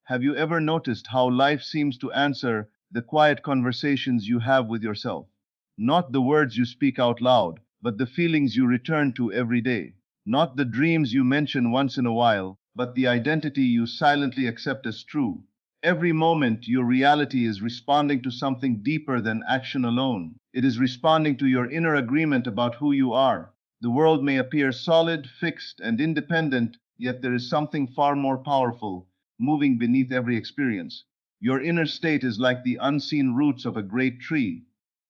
Have you ever noticed how life seems to answer the quiet conversations you have with yourself? Not the words you speak out loud, but the feelings you return to every day. Not the dreams you mention once in a while, but the identity you silently accept as true. Every moment, your reality is responding to something deeper than action alone. It is responding to your inner agreement about who you are. The world may appear solid, fixed, and independent, yet there is something far more powerful, moving beneath every experience. Your inner state is like the unseen roots of a great tree.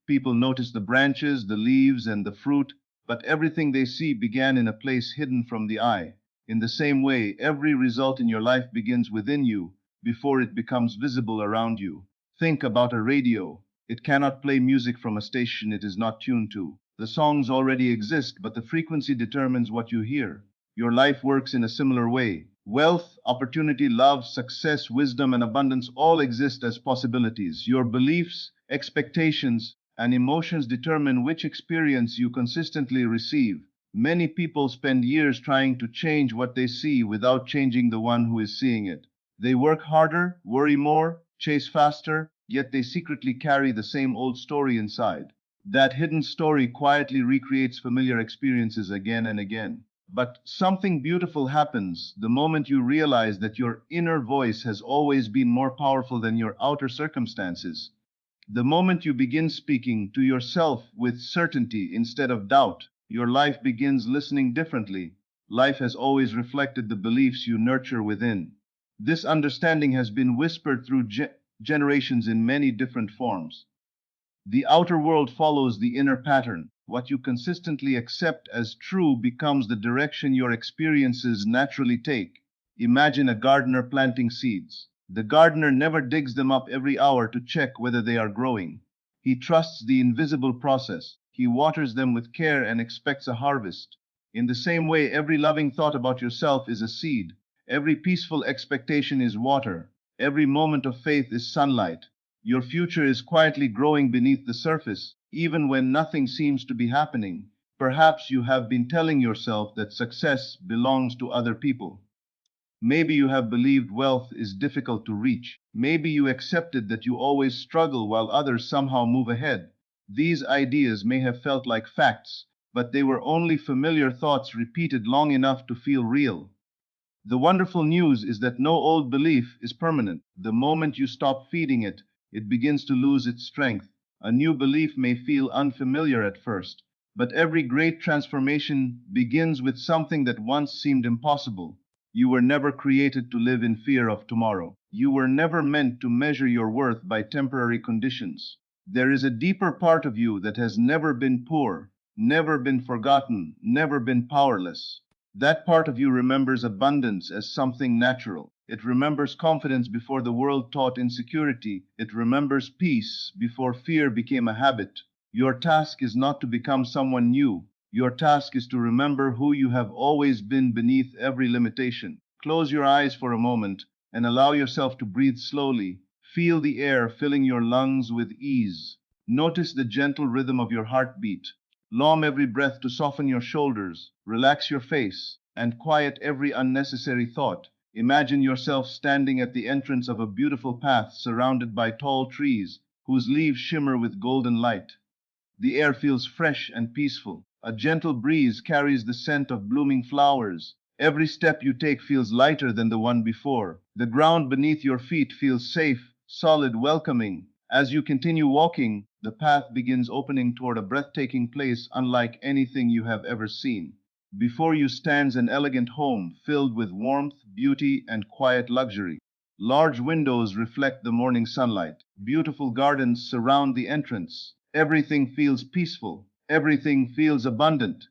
People notice the branches, the leaves, and the fruit, but everything they see began in a place hidden from the eye. In the same way, every result in your life begins within you before it becomes visible around you. Think about a radio. It cannot play music from a station it is not tuned to. The songs already exist, but the frequency determines what you hear. Your life works in a similar way. Wealth, opportunity, love, success, wisdom, and abundance all exist as possibilities. Your beliefs, expectations, and emotions determine which experience you consistently receive. Many people spend years trying to change what they see without changing the one who is seeing it. They work harder, worry more, chase faster, yet they secretly carry the same old story inside. That hidden story quietly recreates familiar experiences again and again. But something beautiful happens the moment you realize that your inner voice has always been more powerful than your outer circumstances. The moment you begin speaking to yourself with certainty instead of doubt, your life begins listening differently. Life has always reflected the beliefs you nurture within. This understanding has been whispered through generations in many different forms. The outer world follows the inner pattern. What you consistently accept as true becomes the direction your experiences naturally take. Imagine a gardener planting seeds. The gardener never digs them up every hour to check whether they are growing. He trusts the invisible process. He waters them with care and expects a harvest. In the same way, every loving thought about yourself is a seed. Every peaceful expectation is water. Every moment of faith is sunlight. Your future is quietly growing beneath the surface, even when nothing seems to be happening. Perhaps you have been telling yourself that success belongs to other people. Maybe you have believed wealth is difficult to reach. Maybe you accepted that you always struggle while others somehow move ahead. These ideas may have felt like facts, but they were only familiar thoughts repeated long enough to feel real. The wonderful news is that no old belief is permanent. The moment you stop feeding it, it begins to lose its strength. A new belief may feel unfamiliar at first, but every great transformation begins with something that once seemed impossible. You were never created to live in fear of tomorrow. You were never meant to measure your worth by temporary conditions. There is a deeper part of you that has never been poor, never been forgotten, never been powerless. That part of you remembers abundance as something natural. It remembers confidence before the world taught insecurity. It remembers peace before fear became a habit. Your task is not to become someone new. Your task is to remember who you have always been beneath every limitation. Close your eyes for a moment and allow yourself to breathe slowly. Feel the air filling your lungs with ease. Notice the gentle rhythm of your heartbeat. Long every breath to soften your shoulders, relax your face, and quiet every unnecessary thought. Imagine yourself standing at the entrance of a beautiful path surrounded by tall trees whose leaves shimmer with golden light. The air feels fresh and peaceful. A gentle breeze carries the scent of blooming flowers. Every step you take feels lighter than the one before. The ground beneath your feet feels safe, solid, welcoming. As you continue walking, the path begins opening toward a breathtaking place unlike anything you have ever seen. Before you stands an elegant home filled with warmth, beauty, and quiet luxury. Large windows reflect the morning sunlight. Beautiful gardens surround the entrance. Everything feels peaceful. Everything feels abundant.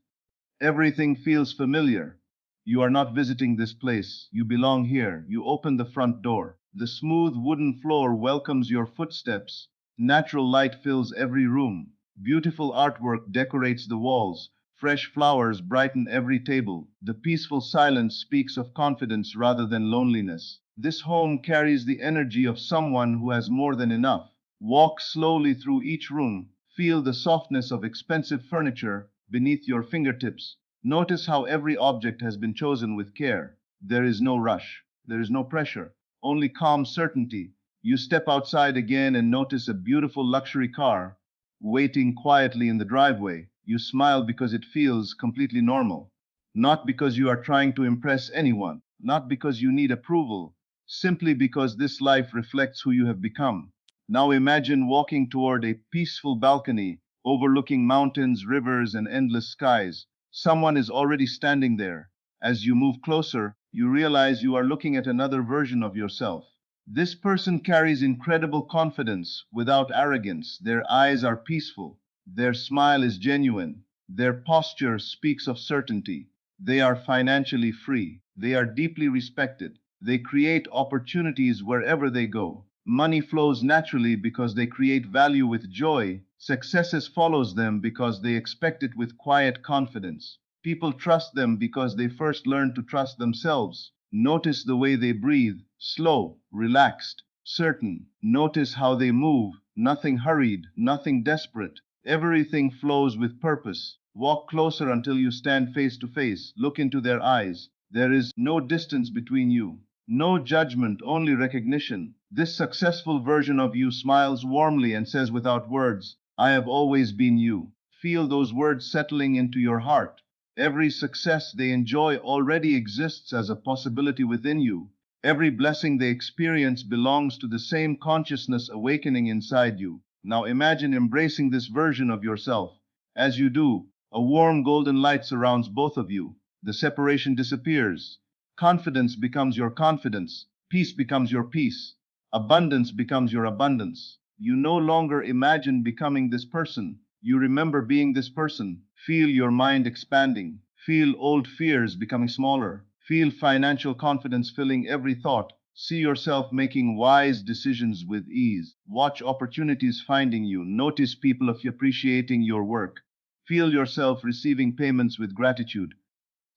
Everything feels familiar. You are not visiting this place. You belong here. You open the front door. The smooth wooden floor welcomes your footsteps. Natural light fills every room. Beautiful artwork decorates the walls. Fresh flowers brighten every table. The peaceful silence speaks of confidence rather than loneliness. This home carries the energy of someone who has more than enough. Walk slowly through each room. Feel the softness of expensive furniture beneath your fingertips. Notice how every object has been chosen with care. There is no rush. There is no pressure. only calm certainty. You step outside again and notice a beautiful luxury car waiting quietly in the driveway. You smile because it feels completely normal. Not because you are trying to impress anyone, not because you need approval, simply because this life reflects who you have become. Now imagine walking toward a peaceful balcony overlooking mountains, rivers, and endless skies. Someone is already standing there. As you move closer, you realize you are looking at another version of yourself. This person carries incredible confidence without arrogance. Their eyes are peaceful. Their smile is genuine. Their posture speaks of certainty. They are financially free. They are deeply respected. They create opportunities wherever they go. Money flows naturally because they create value with joy. Successes follows them because they expect it with quiet confidence. People trust them because they first learn to trust themselves. Notice the way they breathe, slow, relaxed, certain. Notice how they move, nothing hurried, nothing desperate. Everything flows with purpose. Walk closer until you stand face to face. Look into their eyes. There is no distance between you. No judgment, only recognition. This successful version of you smiles warmly and says without words, I have always been you. Feel those words settling into your heart. Every success they enjoy already exists as a possibility within you. Every blessing they experience belongs to the same consciousness awakening inside you. Now imagine embracing this version of yourself. As you do, a warm golden light surrounds both of you. The separation disappears. Confidence becomes your confidence. Peace becomes your peace. Abundance becomes your abundance. You no longer imagine becoming this person. You remember being this person. Feel your mind expanding. Feel old fears becoming smaller. Feel financial confidence filling every thought. See yourself making wise decisions with ease. Watch opportunities finding you. Notice people appreciating your work. Feel yourself receiving payments with gratitude.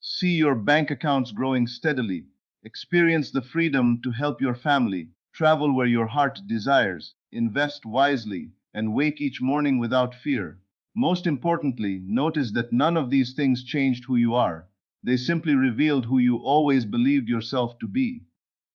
See your bank accounts growing steadily. Experience the freedom to help your family. Travel where your heart desires. Invest wisely and wake each morning without fear. Most importantly, notice that none of these things changed who you are. They simply revealed who you always believed yourself to be.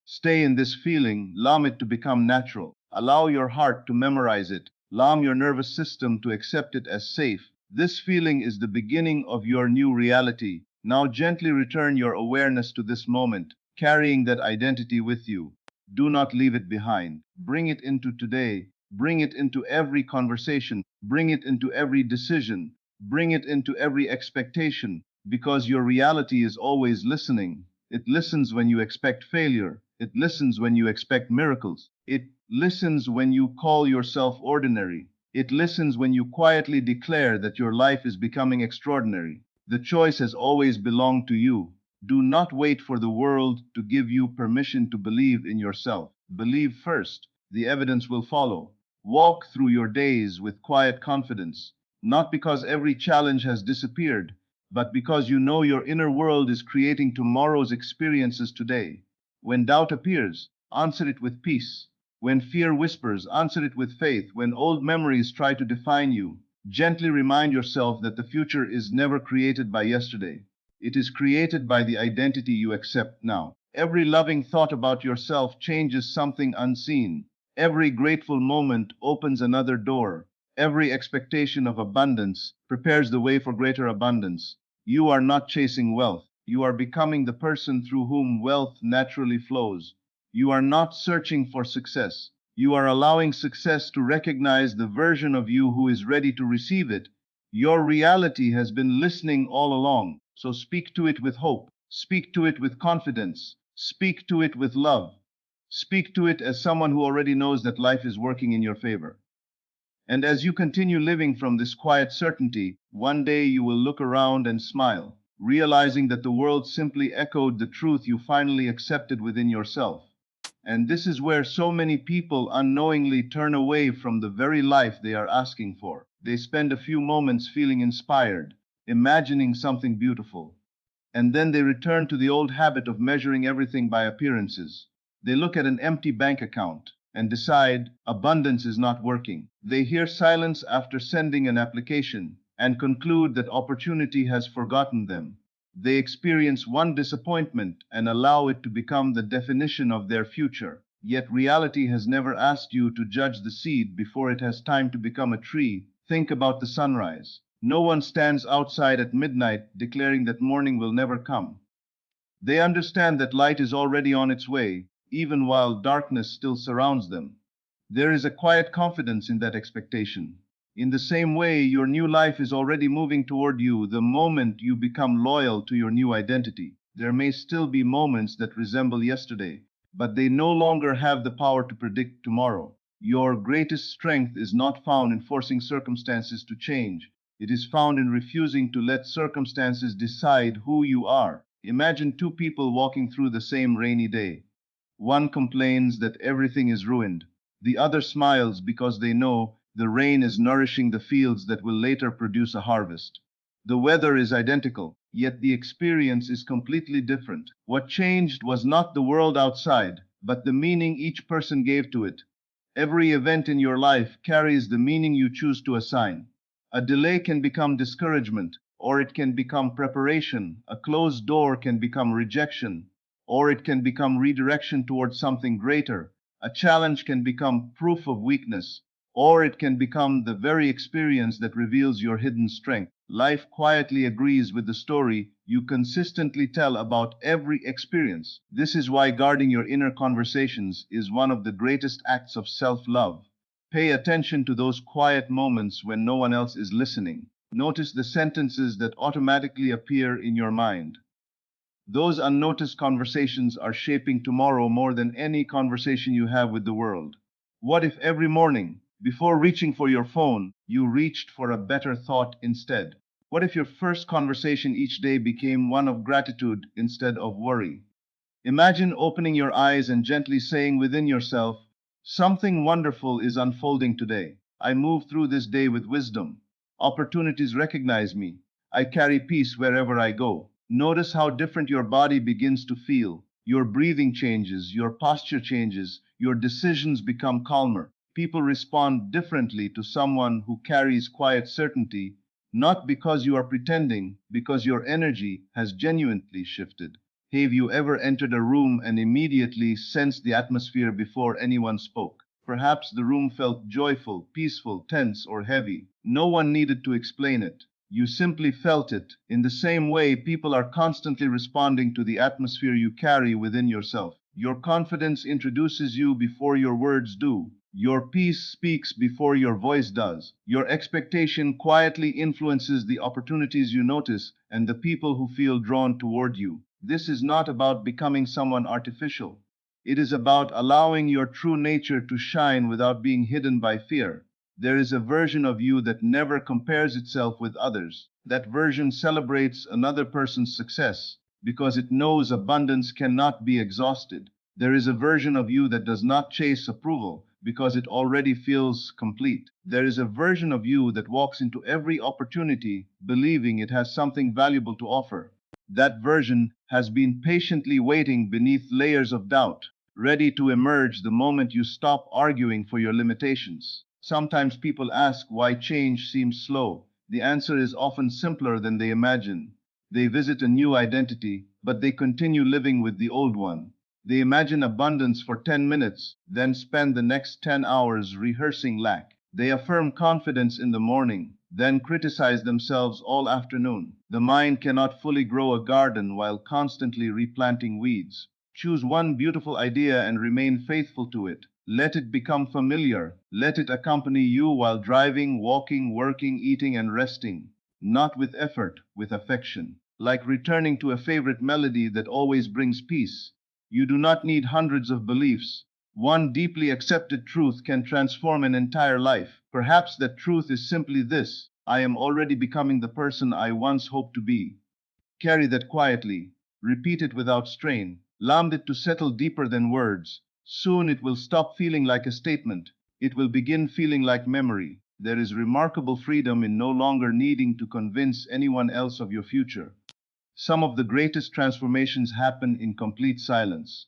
Stay in this feeling, allow it to become natural. Allow your heart to memorize it. Allow your nervous system to accept it as safe. This feeling is the beginning of your new reality. Now gently return your awareness to this moment, carrying that identity with you. Do not leave it behind. Bring it into today. Bring it into every conversation. Bring it into every decision. Bring it into every expectation, because your reality is always listening. It listens when you expect failure. It listens when you expect miracles. It listens when you call yourself ordinary. It listens when you quietly declare that your life is becoming extraordinary. The choice has always belonged to you. Do not wait for the world to give you permission to believe in yourself. Believe first. The evidence will follow. Walk through your days with quiet confidence, not because every challenge has disappeared, but because you know your inner world is creating tomorrow's experiences today. When doubt appears, answer it with peace. When fear whispers, answer it with faith. When old memories try to define you, gently remind yourself that the future is never created by yesterday. It is created by the identity you accept now. Every loving thought about yourself changes something unseen. Every grateful moment opens another door. Every expectation of abundance prepares the way for greater abundance. You are not chasing wealth. You are becoming the person through whom wealth naturally flows. You are not searching for success. You are allowing success to recognize the version of you who is ready to receive it. Your reality has been listening all along, so speak to it with hope. Speak to it with confidence. Speak to it with love. Speak to it as someone who already knows that life is working in your favor. And as you continue living from this quiet certainty, one day you will look around and smile, realizing that the world simply echoed the truth you finally accepted within yourself. And this is where so many people unknowingly turn away from the very life they are asking for. They spend a few moments feeling inspired, imagining something beautiful, and then they return to the old habit of measuring everything by appearances. They look at an empty bank account and decide abundance is not working. They hear silence after sending an application and conclude that opportunity has forgotten them. They experience one disappointment and allow it to become the definition of their future. Yet reality has never asked you to judge the seed before it has time to become a tree. Think about the sunrise. No one stands outside at midnight declaring that morning will never come. They understand that light is already on its way, even while darkness still surrounds them. There is a quiet confidence in that expectation. In the same way, your new life is already moving toward you the moment you become loyal to your new identity. There may still be moments that resemble yesterday, but they no longer have the power to predict tomorrow. Your greatest strength is not found in forcing circumstances to change. It is found in refusing to let circumstances decide who you are. Imagine two people walking through the same rainy day. One complains that everything is ruined. The other smiles because they know the rain is nourishing the fields that will later produce a harvest. The weather is identical, yet the experience is completely different. What changed was not the world outside, but the meaning each person gave to it. Every event in your life carries the meaning you choose to assign. A delay can become discouragement, or it can become preparation. A closed door can become rejection, or it can become redirection towards something greater. A challenge can become proof of weakness, or it can become the very experience that reveals your hidden strength. Life quietly agrees with the story you consistently tell about every experience. This is why guarding your inner conversations is one of the greatest acts of self-love. Pay attention to those quiet moments when no one else is listening. Notice the sentences that automatically appear in your mind. Those unnoticed conversations are shaping tomorrow more than any conversation you have with the world. What if every morning, before reaching for your phone, you reached for a better thought instead? What if your first conversation each day became one of gratitude instead of worry? Imagine opening your eyes and gently saying within yourself, "Something wonderful is unfolding today. I move through this day with wisdom. Opportunities recognize me. I carry peace wherever I go." Notice how different your body begins to feel. Your breathing changes, your posture changes, your decisions become calmer. People respond differently to someone who carries quiet certainty, not because you are pretending, because your energy has genuinely shifted. Have you ever entered a room and immediately sensed the atmosphere before anyone spoke? Perhaps the room felt joyful, peaceful, tense, or heavy. No one needed to explain it. You simply felt it. In the same way, people are constantly responding to the atmosphere you carry within yourself. Your confidence introduces you before your words do. Your peace speaks before your voice does. Your expectation quietly influences the opportunities you notice and the people who feel drawn toward you. This is not about becoming someone artificial. It is about allowing your true nature to shine without being hidden by fear. There is a version of you that never compares itself with others. That version celebrates another person's success because it knows abundance cannot be exhausted. There is a version of you that does not chase approval because it already feels complete. There is a version of you that walks into every opportunity believing it has something valuable to offer. That version has been patiently waiting beneath layers of doubt, ready to emerge the moment you stop arguing for your limitations. Sometimes people ask why change seems slow. The answer is often simpler than they imagine. They visit a new identity, but they continue living with the old one. They imagine abundance for 10 minutes, then spend the next 10 hours rehearsing lack. They affirm confidence in the morning, then criticize themselves all afternoon. The mind cannot fully grow a garden while constantly replanting weeds. Choose one beautiful idea and remain faithful to it. Let it become familiar. Let it accompany you while driving, walking, working, eating, and resting. Not with effort, with affection. Like returning to a favorite melody that always brings peace. You do not need hundreds of beliefs. One deeply accepted truth can transform an entire life. Perhaps that truth is simply this: I am already becoming the person I once hoped to be. Carry that quietly. Repeat it without strain. Allow it to settle deeper than words. Soon it will stop feeling like a statement. It will begin feeling like memory. There is remarkable freedom in no longer needing to convince anyone else of your future. Some of the greatest transformations happen in complete silence.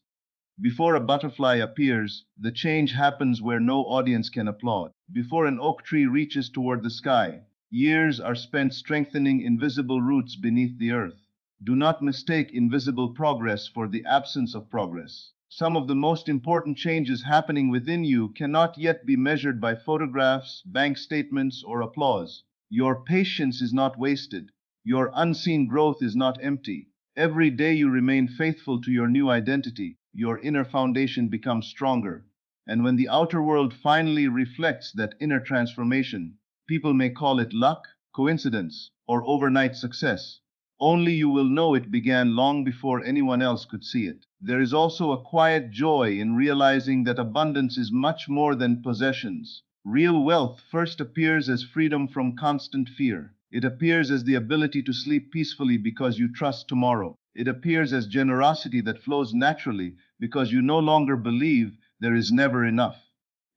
Before a butterfly appears, the change happens where no audience can applaud. Before an oak tree reaches toward the sky, years are spent strengthening invisible roots beneath the earth. Do not mistake invisible progress for the absence of progress. Some of the most important changes happening within you cannot yet be measured by photographs, bank statements, or applause. Your patience is not wasted. Your unseen growth is not empty. Every day you remain faithful to your new identity, your inner foundation becomes stronger. And when the outer world finally reflects that inner transformation, people may call it luck, coincidence, or overnight success. Only you will know it began long before anyone else could see it. There is also a quiet joy in realizing that abundance is much more than possessions. Real wealth first appears as freedom from constant fear. It appears as the ability to sleep peacefully because you trust tomorrow. It appears as generosity that flows naturally because you no longer believe there is never enough.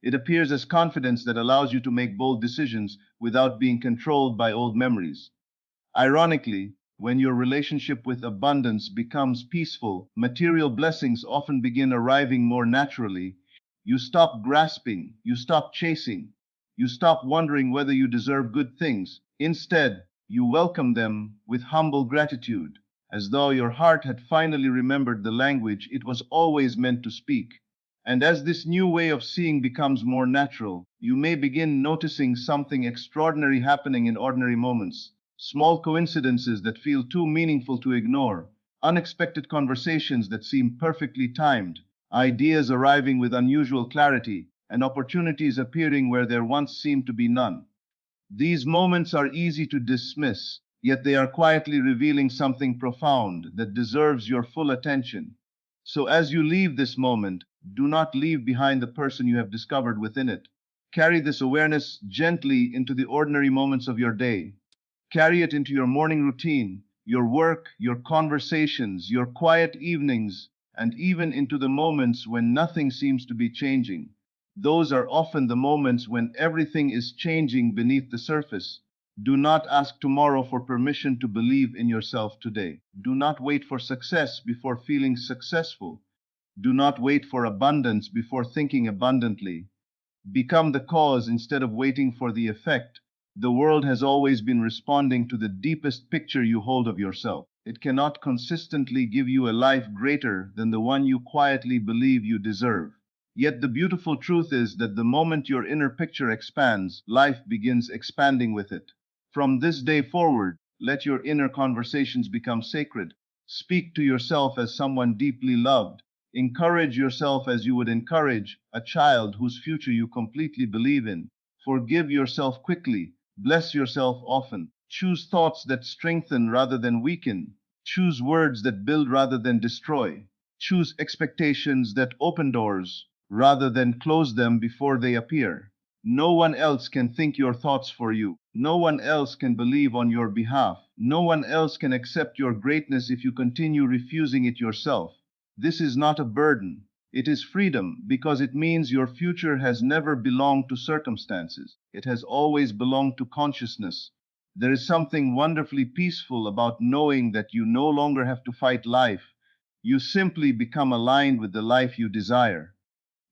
It appears as confidence that allows you to make bold decisions without being controlled by old memories. Ironically, when your relationship with abundance becomes peaceful, material blessings often begin arriving more naturally. You stop grasping, you stop chasing, you stop wondering whether you deserve good things. Instead, you welcome them with humble gratitude, as though your heart had finally remembered the language it was always meant to speak. And as this new way of seeing becomes more natural, you may begin noticing something extraordinary happening in ordinary moments. Small coincidences that feel too meaningful to ignore, unexpected conversations that seem perfectly timed, ideas arriving with unusual clarity, and opportunities appearing where there once seemed to be none. These moments are easy to dismiss, yet they are quietly revealing something profound that deserves your full attention. So as you leave this moment, do not leave behind the person you have discovered within it. Carry this awareness gently into the ordinary moments of your day. Carry it into your morning routine, your work, your conversations, your quiet evenings, and even into the moments when nothing seems to be changing. Those are often the moments when everything is changing beneath the surface. Do not ask tomorrow for permission to believe in yourself today. Do not wait for success before feeling successful. Do not wait for abundance before thinking abundantly. Become the cause instead of waiting for the effect. The world has always been responding to the deepest picture you hold of yourself. It cannot consistently give you a life greater than the one you quietly believe you deserve. Yet the beautiful truth is that the moment your inner picture expands, life begins expanding with it. From this day forward, let your inner conversations become sacred. Speak to yourself as someone deeply loved. Encourage yourself as you would encourage a child whose future you completely believe in. Forgive yourself quickly. Bless yourself often. Choose thoughts that strengthen rather than weaken. Choose words that build rather than destroy. Choose expectations that open doors rather than close them before they appear. No one else can think your thoughts for you. No one else can believe on your behalf. No one else can accept your greatness if you continue refusing it yourself. This is not a burden. It is freedom because it means your future has never belonged to circumstances. It has always belonged to consciousness. There is something wonderfully peaceful about knowing that you no longer have to fight life. You simply become aligned with the life you desire.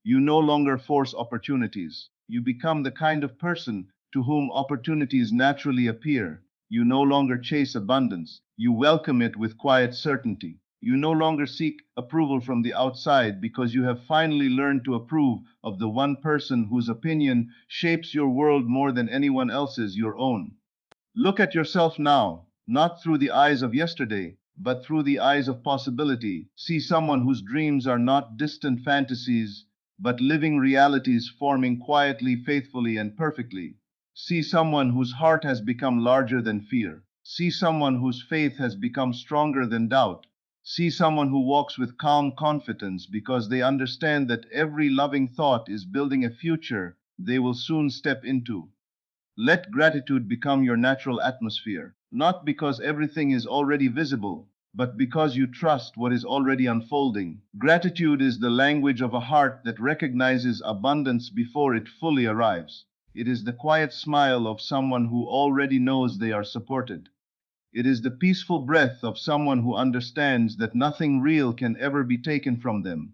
You no longer force opportunities. You become the kind of person to whom opportunities naturally appear. You no longer chase abundance. You welcome it with quiet certainty. You no longer seek approval from the outside because you have finally learned to approve of the one person whose opinion shapes your world more than anyone else's, your own. Look at yourself now, not through the eyes of yesterday, but through the eyes of possibility. See someone whose dreams are not distant fantasies, but living realities forming quietly, faithfully, and perfectly. See someone whose heart has become larger than fear. See someone whose faith has become stronger than doubt. See someone who walks with calm confidence because they understand that every loving thought is building a future they will soon step into. Let gratitude become your natural atmosphere, not because everything is already visible, but because you trust what is already unfolding. Gratitude is the language of a heart that recognizes abundance before it fully arrives. It is the quiet smile of someone who already knows they are supported. It is the peaceful breath of someone who understands that nothing real can ever be taken from them.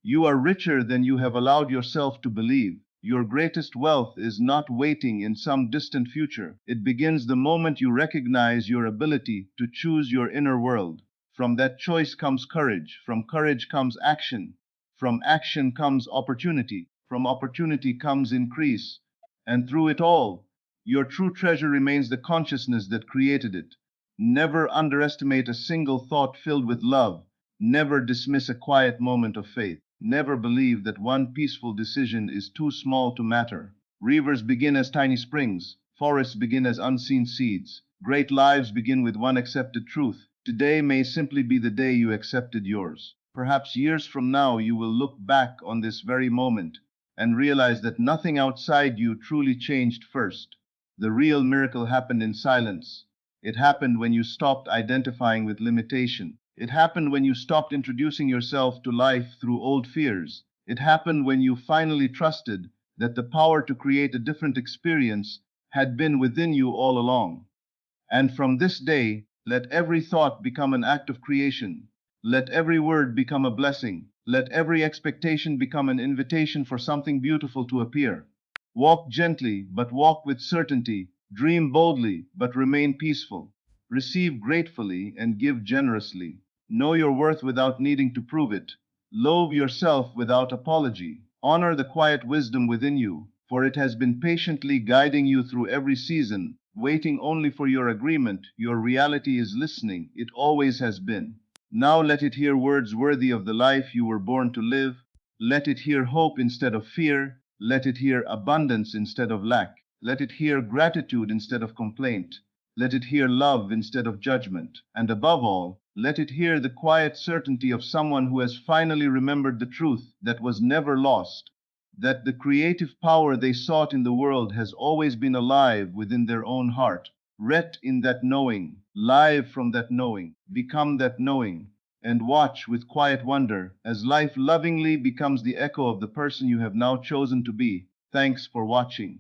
You are richer than you have allowed yourself to believe. Your greatest wealth is not waiting in some distant future. It begins the moment you recognize your ability to choose your inner world. From that choice comes courage. From courage comes action. From action comes opportunity. From opportunity comes increase. And through it all, your true treasure remains the consciousness that created it. Never underestimate a single thought filled with love. Never dismiss a quiet moment of faith. Never believe that one peaceful decision is too small to matter. Rivers begin as tiny springs. Forests begin as unseen seeds. Great lives begin with one accepted truth. Today may simply be the day you accepted yours. Perhaps years from now you will look back on this very moment and realize that nothing outside you truly changed first. The real miracle happened in silence. It happened when you stopped identifying with limitation. It happened when you stopped introducing yourself to life through old fears. It happened when you finally trusted that the power to create a different experience had been within you all along. And from this day, let every thought become an act of creation. Let every word become a blessing. Let every expectation become an invitation for something beautiful to appear. Walk gently, but walk with certainty. Dream boldly, but remain peaceful. Receive gratefully and give generously. Know your worth without needing to prove it. Loathe yourself without apology. Honor the quiet wisdom within you, for it has been patiently guiding you through every season, waiting only for your agreement. Your reality is listening. It always has been. Now let it hear words worthy of the life you were born to live. Let it hear hope instead of fear. Let it hear abundance instead of lack. Let it hear gratitude instead of complaint. Let it hear love instead of judgment. And above all, let it hear the quiet certainty of someone who has finally remembered the truth that was never lost, that the creative power they sought in the world has always been alive within their own heart. Rest in that knowing, live from that knowing, become that knowing, and watch with quiet wonder as life lovingly becomes the echo of the person you have now chosen to be. Thanks for watching.